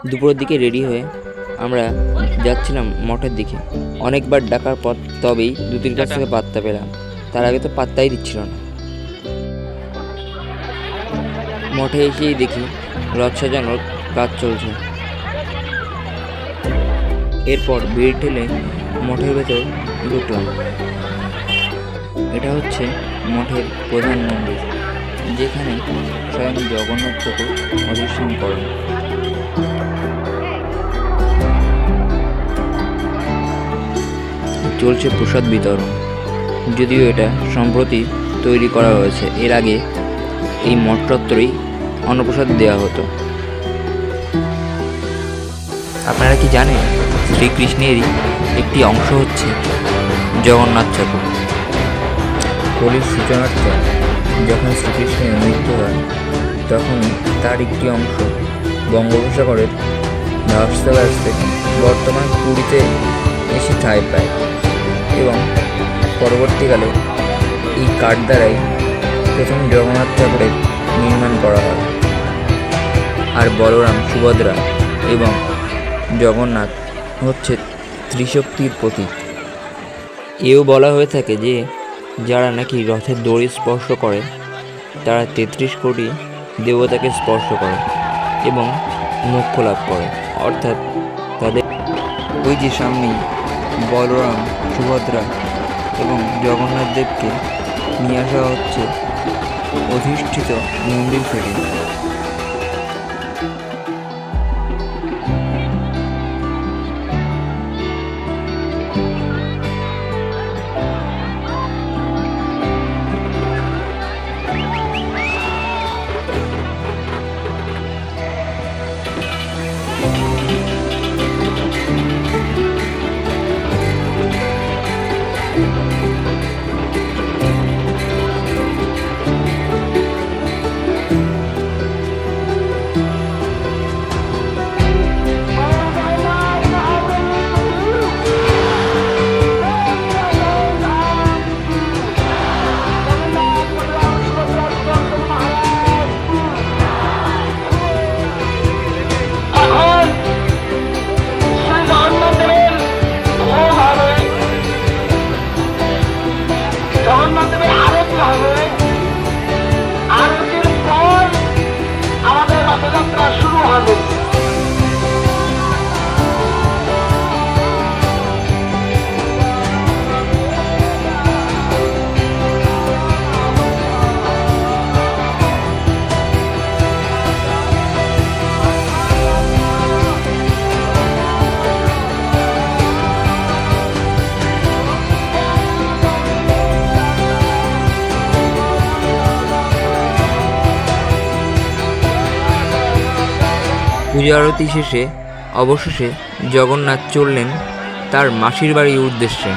দুপুরের দিকে রেডি হয়ে আমরা যাচ্ছিলাম মঠের দিকে। অনেকবার ডাকার পর তবেই দুটির কাছ থেকে পাত্তা পেলাম, তার আগে তো পাত্তাই দিচ্ছিল না। মঠে এসেই দেখি রথ সাজানোর কাজ চলছে। এরপর ভিড় ঠেলে মঠের ভেতর ঢুকলাম। এটা হচ্ছে মঠের প্রধান মন্দির, যেখানে স্বয়ং জগন্নাথ ঠাকুর অধিষ্ঠান করেন। চলছে প্রসাদ বিতরণ, যদিও এটা সম্প্রতি তৈরি করা হয়েছে। এর আগে এই মঠ চত্বরেই অন্নপ্রসাদ দেওয়া হতো। আপনারা কি জানেন, শ্রীকৃষ্ণেরই একটি অংশ হচ্ছে জগন্নাথ ঠাকুর। কলির সূচনার্থে যখন শ্রীকৃষ্ণের মৃত্যু হয়, তখন তার একটি অংশ বঙ্গোপসাগরের ভাসতে ভাসতে বর্তমান পুরীতে এসে ঠাঁই পায় এবং পরবর্তীকালে এই কাঠ দ্বারাই প্রথম জগন্নাথ ঠাকুরের নির্মাণ করা হয়। আর বলরাম, সুভদ্রা এবং জগন্নাথ হচ্ছে ত্রিশক্তির প্রতীক। এও বলা হয়ে থাকে যে যারা নাকি রথের দড়ি স্পর্শ করে তারা 33 কোটি দেবতাকে স্পর্শ করে এবং মোক্ষ লাভ করে। অর্থাৎ তাদের ওই যে সামনেই বলরাম, সুভদ্রা এবং জগন্নাথ দেবকে নিয়ে আসা হচ্ছে অধিষ্ঠিত মন্দির থেকে। আরতির পর আমাদের রথযাত্রা শুরু হবে। পূজা আরতি শেষে অবশেষে জগন্নাথ চললেন তার মাসির বাড়ির উদ্দেশ্যে।